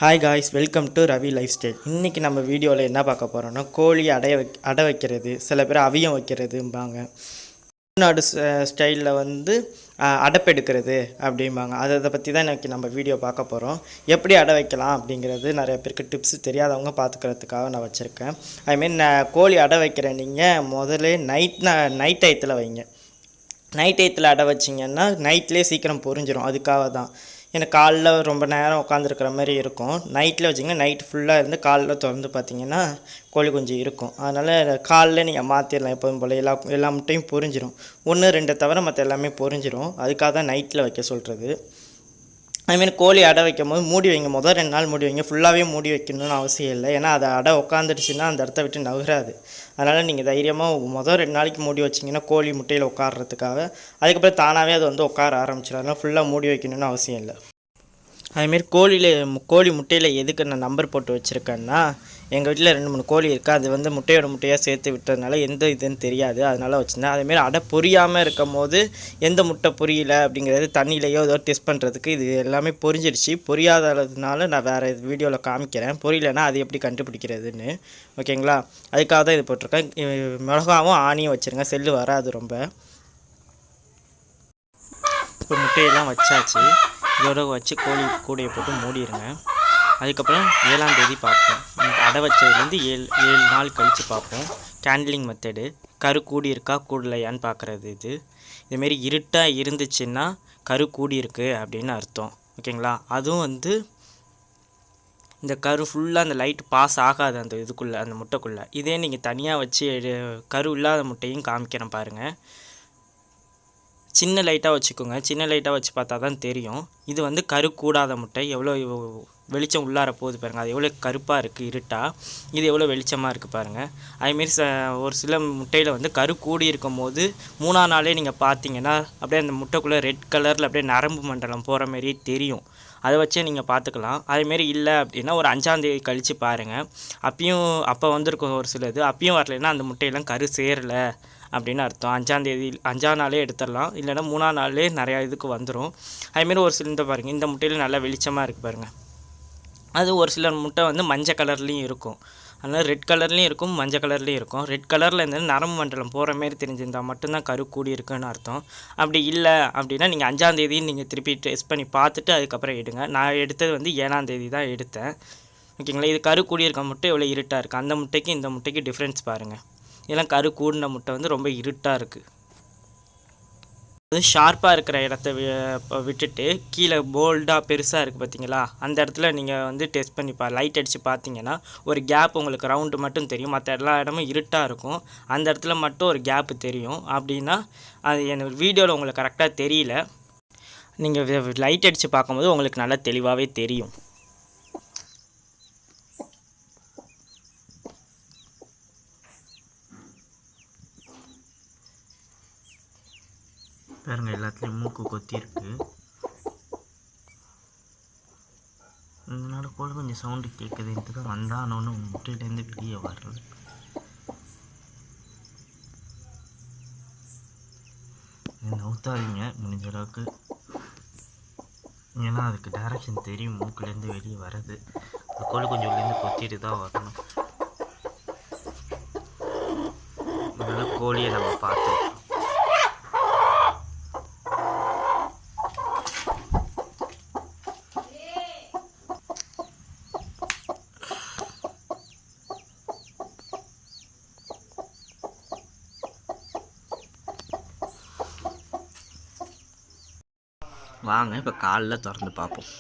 Hi guys, welcome to Ravi life style. இன்றைக்கி நம்ம வீடியோவில் என்ன பார்க்க போகிறோன்னா, கோழி அடை வைக்கிறது, சில பேர் அவியம் வைக்கிறதும்பாங்க. தமிழ்நாடு ஸ்டைலில் வந்து அடைப்பெடுக்கிறது அப்படிம்பாங்க. அதை பற்றி தான் இன்றைக்கி நம்ம வீடியோ பார்க்க போகிறோம். எப்படி அடை வைக்கலாம் அப்படிங்கிறது நிறைய பேருக்கு டிப்ஸ் தெரியாதவங்க பார்த்துக்கிறதுக்காக நான் வச்சுருக்கேன். அதுமாரி கோழி அடை வைக்கிற நீங்கள் முதல்ல நைட் டயத்தில் வைங்க. நைட் டயத்தில் அடை வச்சிங்கன்னா நைட்லேயே சீக்கிரம் பொரிஞ்சிடும். அதுக்காக தான். ஏன்னா காலைல ரொம்ப நேரம் உட்காந்துருக்கிற மாதிரி இருக்கும். நைட்டில் வச்சிங்கன்னா நைட் ஃபுல்லாக இருந்து காலைல திறந்து பார்த்தீங்கன்னா கோழி குஞ்சு இருக்கும். அதனால் காலைல நீங்கள் மாற்றிடலாம். எப்போதும் போல் எல்லா முட்டையும் பொரிஞ்சிடும். 1-2 தவிர மற்ற எல்லாமே பொரிஞ்சிடும். அதுக்காக தான் நைட்டில் வைக்க சொல்கிறது. அதுமாரி கோழி அடை வைக்கும் போது மூடி வைங்க. முதல் 2 நாள் மூடி வைங்க. ஃபுல்லாகவே மூடி வைக்கணும்னு அவசியம் இல்லை. ஏன்னா அதை அடை உட்காந்துருச்சுன்னா அந்த இடத்த விட்டு நகராது. அதனால் நீங்கள் தைரியமாக முதல் 2 நாளைக்கு மூடி வச்சிங்கன்னா கோழி முட்டையில் உட்காடுறதுக்காக. அதுக்கப்புறம் தானாகவே அது வந்து உட்கார ஆரம்பிச்சிடும். அதனால் ஃபுல்லாக மூடி வைக்கணும்னு அவசியம் இல்லை. அதுமாரி கோழி முட்டையில் எதுக்கு நான் நம்பர் போட்டு வச்சுருக்கேன்னா, எங்கள் வீட்டில் 2-3 கோழி இருக்குது. அது வந்து முட்டையோட முட்டையாக சேர்த்து விட்டதுனால எந்த இதுன்னு தெரியாது. அதனால் வச்சுருந்தேன். அதுமாரி அடை பொரியாமல் இருக்கும் போது எந்த முட்டை பொரியல அப்படிங்கிறது தண்ணியிலையோ ஏதோ டெஸ்ட் பண்ணுறதுக்கு இது எல்லாமே பொரிஞ்சிடுச்சு. பொரியாததுனால நான் வேறு வீடியோவில் காமிக்கிறேன். பொரியலைன்னா அது எப்படி கண்டுபிடிக்கிறதுன்னு. ஓகேங்களா? அதுக்காக தான் இது போட்டிருக்கேன். மிளகாவும் ஆணியும் வச்சுருங்க. செல்லு வராது ரொம்ப. இப்போ முட்டையெல்லாம் வச்சாச்சு. இதோட வச்சு கோழி கூடையை போட்டு மூடிடுங்க. அதுக்கப்புறம் 7ஆம் தேதி பார்ப்போம். அடை வச்சதுலேருந்து 7 நாள் கழித்து பார்ப்போம். கேண்டிலிங் மெத்தடு. கரு கூடி இருக்கா கூடலையான்னு பார்க்குறது இது. இதுமாரி இருட்டாக இருந்துச்சுன்னா கரு கூடி இருக்குது அப்படின்னு அர்த்தம். ஓகேங்களா? அதுவும் வந்து இந்த கரு ஃபுல்லாக அந்த லைட் பாஸ் ஆகாது அந்த இதுக்குள்ளே, அந்த முட்டைக்குள்ளே. இதே நீங்கள் தனியாக வச்சு கரு இல்லாத முட்டையும் காமிக்கிறேன் பாருங்கள். சின்ன லைட்டாக வச்சுக்கோங்க. சின்ன லைட்டாக வச்சு பார்த்தா தான் தெரியும். இது வந்து கரு கூடாத முட்டை. எவ்வளோ வெளிச்சம் உள்ளார போகுது பாருங்கள். அது எவ்வளோ கருப்பாக இருக்குது இருட்டாக. இது எவ்வளோ வெளிச்சமாக இருக்குது பாருங்கள். அதுமாரி ஒரு சில முட்டையில் வந்து கரு கூடி இருக்கும் போது 3ஆம் நாளே நீங்கள் பார்த்தீங்கன்னா அப்படியே அந்த முட்டைக்குள்ளே ரெட் கலரில் அப்படியே நரம்பு மண்டலம் போகிற மாதிரியே தெரியும். அதை வச்சே நீங்கள் பார்த்துக்கலாம். அதுமாரி இல்லை அப்படின்னா ஒரு 5ஆம் தேதி கழித்து பாருங்கள். அப்போ வந்திருக்கும் ஒரு சிலது. அப்பயும் வரலைன்னா அந்த முட்டையெல்லாம் கரு சேரலை அப்படின்னு அர்த்தம். 5ஆம் நாளே எடுத்துடலாம். இல்லைன்னா 3ஆம் நாளே நிறையா இதுக்கு வந்துடும். அதுமாரி ஒரு சில பாருங்கள், இந்த முட்டையில் நல்லா வெளிச்சமாக இருக்குது பாருங்கள். அது ஒரு சில முட்டை வந்து மஞ்சள் கலர்லேயும் இருக்கும். அதனால் ரெட் கலர்லேயும் இருக்கும், மஞ்சள் கலர்லேயும் இருக்கும். ரெட் கலரில் இருந்தாலும் நரம்பு மண்டலம் போகிற மாரி தெரிஞ்சிருந்தால் மட்டும்தான் கரு கூடி இருக்குன்னு அர்த்தம். அப்படி இல்லை அப்படின்னா நீங்கள் 5ஆம் தேதி நீங்கள் திருப்பி டெஸ்ட் பண்ணி பார்த்துட்டு அதுக்கப்புறம் எடுங்க. நான் எடுத்தது வந்து 7ஆம் தேதி தான் எடுத்தேன். ஓகேங்களா? இது கரு கூடி இருக்க முட்டை எவ்வளோ இருட்டாக இருக்குது. அந்த முட்டைக்கு இந்த முட்டைக்கு டிஃப்ரென்ஸ் பாருங்கள். இதெல்லாம் கரு கூடின முட்டை வந்து ரொம்ப இருட்டாக இருக்குது. அது ஷார்ப்பாக இருக்கிற இடத்த விட்டுட்டு கீழே போல்டாக பெருசாக இருக்குது பார்த்தீங்களா, அந்த இடத்துல நீங்கள் வந்து டெஸ்ட் பண்ணி லைட் அடித்து பார்த்தீங்கன்னா ஒரு கேப் உங்களுக்கு ரவுண்டு மட்டும் தெரியும். மற்ற எல்லா இடமும் இருட்டாக இருக்கும். அந்த இடத்துல மட்டும் ஒரு கேப்பு தெரியும். அப்படின்னா அது எனக்கு வீடியோவில் உங்களுக்கு கரெக்டாக தெரியல. நீங்கள் லைட் அடித்து பார்க்கும்போது உங்களுக்கு நல்லா தெளிவாகவே தெரியும். பாருங்க, எல்லாத்துலேயும் மூக்கு கொத்தி இருக்குது. இதனால கூட கொஞ்சம் சவுண்டு கேட்குதுன்ட்டு தான் வந்தானோன்னு முட்டையிலேருந்து வெளியே வர்றது. நவுத்தாதீங்க முடிஞ்ச அளவுக்கு. ஏன்னா அதுக்கு டைரக்ஷன் தெரியும் மூக்குலேருந்து வெளியே வர்றது. கோழி கொஞ்சம் உள்ளேருந்து கொத்திட்டு தான் வரணும். அதனால் கோழியை நம்ம பார்த்தோம். வாங்க இப்போ காலைல திறந்து பார்ப்போம்.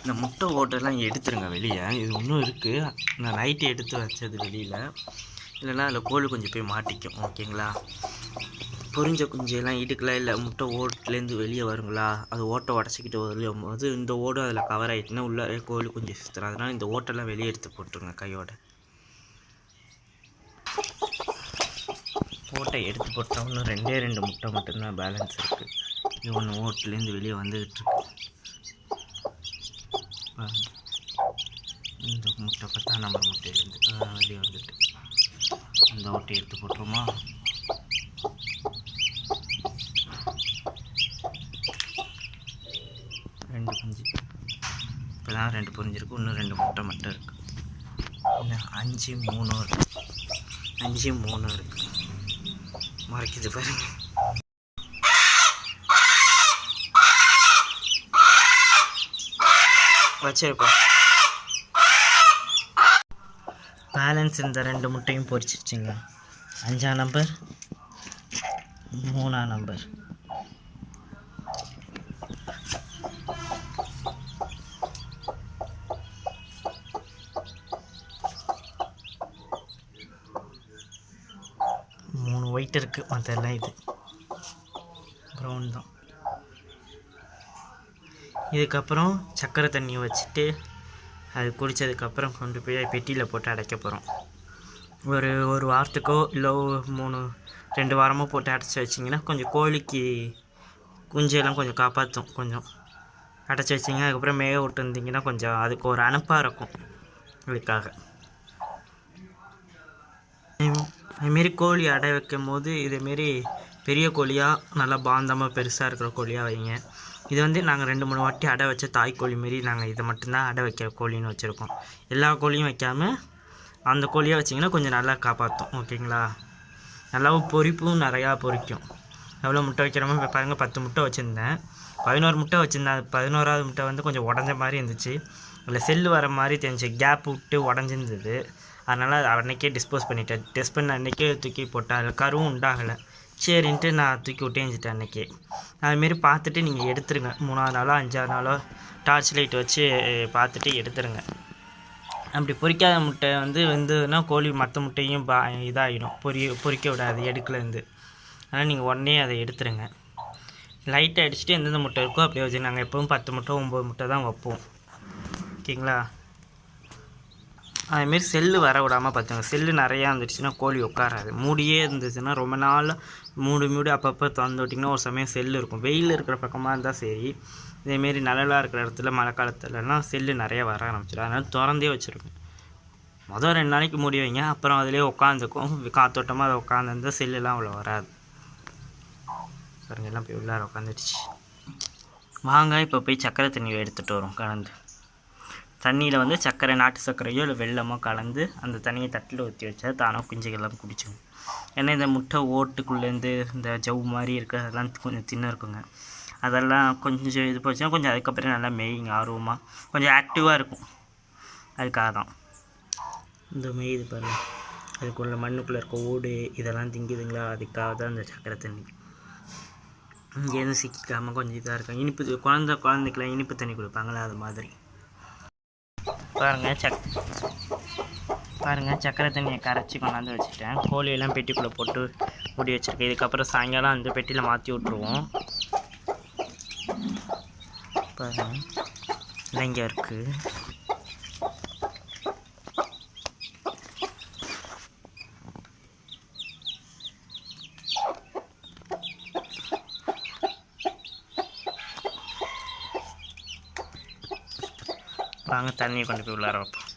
இந்த முட்டை ஓட்டெல்லாம் எடுத்துருங்க வெளியே. இது இன்னும் இருக்குது. நான் நைட்டு எடுத்து வச்சது வெளியில். இல்லைன்னா அதில் கோழி கொஞ்சம் போய் மாட்டிக்கும். ஓகேங்களா? பொரிஞ்ச குஞ்செல்லாம் இடுக்கலாம். இல்லை முட்டை ஓட்டுலேருந்து வெளியே வருங்களா, அது ஓட்டை உடச்சிக்கிட்டு வரும் போது இந்த ஓடும் அதில் கவர் ஆகிட்டுன்னா உள்ளே கோழி குஞ்சு சுற்றுறோம். அதனால் இந்த ஓட்டெல்லாம் வெளியே எடுத்து போட்டுருங்க கையோட. ஓட்டை எடுத்து போட்டால் இன்னும் 2 முட்டை மட்டும்தான் பேலன்ஸ் இருக்குது. இது ஒன்று ஓட்டிலேருந்து வெளியே வந்துக்கிட்டுருக்கு. இந்த முட்டை 10ஆம் நம்பர் முட்டையிலேருந்து வெளியே வந்துட்டு அந்த ஓட்டை எடுத்து போட்டுருமா. ரெண்டு குஞ்சு இப்போ தான் 2 பொரிஞ்சிருக்கு. இன்னும் 2 முட்டை மட்டும் இருக்குது. இன்னும் 5 3 இருக்குது. 5 3 இருக்குது. மறைக்குது பாருங்க. வச்சிருப்பா. பேலன்ஸ் இந்த 2 முட்டையும் பொரிச்சிருச்சுங்க. 5ஆம் நம்பர் 3ஆம் நம்பர். ஒயிட் இருக்குது, மற்றெல்லாம் இது ப்ரௌன் தான். இதுக்கப்புறம் சர்க்கரை தண்ணியை வச்சுட்டு அது குடித்ததுக்கப்புறம் கொண்டு போய் பெட்டியில் போட்டு அடைக்க போகிறோம். ஒரு வாரத்துக்கோ இல்லை 2 வாரமோ போட்டு அடைச்சி வச்சிங்கன்னா கொஞ்சம் கோழிக்கு குஞ்செல்லாம் கொஞ்சம் காப்பாற்றும். கொஞ்சம் அடைச்சி வச்சிங்க அதுக்கப்புறம் மேய விட்டு இருந்தீங்கன்னா கொஞ்சம் அதுக்கு ஒரு அனுப்பாக இருக்கும். அதுக்காக அதுமாரி கோழி அடை வைக்கும் போது இதேமாரி பெரிய கோழியாக நல்லா பாந்தமாக பெருசாக இருக்கிற கோழியாக வைங்க. இது வந்து நாங்கள் 2-3 வாட்டி அடை வச்ச தாய்க்கோழி மாரி நாங்கள் இதை மட்டும்தான் அடை வைக்கிற கோழின்னு வச்சுருக்கோம். எல்லா கோழியும் வைக்காமல் அந்த கோழியாக வச்சிங்கன்னா கொஞ்சம் நல்லா காப்பாற்றும். ஓகேங்களா? நல்லாவும் பொரிப்பும் நிறையா பொரிக்கும். எவ்வளோ முட்டை வைக்கிறோமோ இப்போ பாருங்கள் 10 முட்டை வச்சுருந்தேன். 11 முட்டை வச்சுருந்தேன். 11ஆவது முட்டை வந்து கொஞ்சம் உடஞ்ச மாதிரி இருந்துச்சு. அதில் செல்லு வர மாதிரி தெரிஞ்சு கேப் விட்டு உடஞ்சிருந்தது. அதனால் அன்றைக்கே டிஸ்போஸ் பண்ணிட்டேன். டெஸ்ட் பண்ண அன்றைக்கே தூக்கி போட்டேன். அதில் கருவும் உண்டாகலை. சரின்ட்டு நான் தூக்கி விட்டேஞ்சிட்டேன் அன்றைக்கி. அதுமாரி பார்த்துட்டு நீங்கள் எடுத்துருங்க. 3ஆவது நாளோ 5ஆவது நாளோ டார்ச் லைட் வச்சு பார்த்துட்டு எடுத்துருங்க. அப்படி பொரிக்காத முட்டை வெந்ததுன்னா கோழி மற்ற முட்டையும் இதாகிடும். பொரிக்க விடாது எடுக்கலேருந்து. அதனால் நீங்கள் உடனே அதை எடுத்துருங்க. லைட்டை அடிச்சுட்டு எந்தெந்த முட்டை இருக்கோ அப்படியே வச்சு நாங்கள் எப்போவும் 10 முட்டை 9 முட்டை தான் வைப்போம். ஓகேங்களா? அதுமாரி செல்லு வர விடாமல் பார்த்துங்க. செல்லு நிறையா இருந்துச்சுன்னா கோழி உட்காராது. மூடியே இருந்துச்சுன்னா ரொம்ப நாள் மூடி அப்பப்போ திறந்து விட்டிங்கன்னா ஒரு சமயம் செல்லு இருக்கும். வெயில் இருக்கிற பக்கமாக இருந்தால் சரி. இதேமாரி நிழலாக இருக்கிற இடத்துல மழை காலத்துலலாம் செல்லு நிறையா வர ஆரம்பிச்சிடும். அதனால் திறந்தே வச்சுருக்கேன். மொதல் 2 நாளைக்கு மூடி வைங்க. அப்புறம் அதிலே உட்காந்துக்கும். காத்தோட்டமாக அதை உட்காந்துருந்தால் செல்லுலாம் அவ்வளோ வராது. பாருங்க எல்லாம் போய் உள்ளார உட்காந்துடுச்சு. வாங்க இப்போ போய் சர்க்கரை தண்ணி எடுத்துகிட்டு வரும் கலந்து. தண்ணியில் சர்க்கரை நாட்டு சர்க்கரையோ இல்லை வெல்லமோ கலந்து அந்த தண்ணியை தட்டில் ஊற்றி வச்சா தானே குஞ்சுகள்லாம் குடிச்சிடும். ஏன்னா இந்த முட்டை ஓட்டுக்குள்ளேருந்து இந்த ஜவ் மாதிரி இருக்குது அதெல்லாம் கொஞ்சம் தின்ன இருக்குங்க. அதெல்லாம் கொஞ்சம் இது போச்சுன்னா கொஞ்சம் அதுக்கப்புறம் நல்லா மேய்ங்க ஆர்வமாக கொஞ்சம் ஆக்டிவாக இருக்கும். அதுக்காக தான் இந்த மேய்து பாருங்கள். அதுக்குள்ள மண்ணுக்குள்ளே இருக்க ஓடு இதெல்லாம் திங்குதுங்களா, அதுக்காக தான் இந்த சர்க்கரை தண்ணி. இங்கேருந்து சிக்காமல் கொஞ்சம் இதாக இருக்கும். இனிப்பு குழந்தைக்கெல்லாம் இனிப்பு தண்ணி கொடுப்பாங்களா அது மாதிரி. பாருங்கள் சர்க்கரை தண்ணியை கரைச்சி கொண்டாந்து வச்சுட்டேன். கோழியெல்லாம் பெட்டிக்குள்ளே போட்டு மூடி வச்சுருக்கேன். இதுக்கப்புறம் சாயங்காலம் அந்த பெட்டியில் மாற்றி விட்ருவோம். பாருங்கள் இங்கே இருக்குது. வாங்க தண்ணியை கொண்டு போய் உள்ளார வைப்போம்.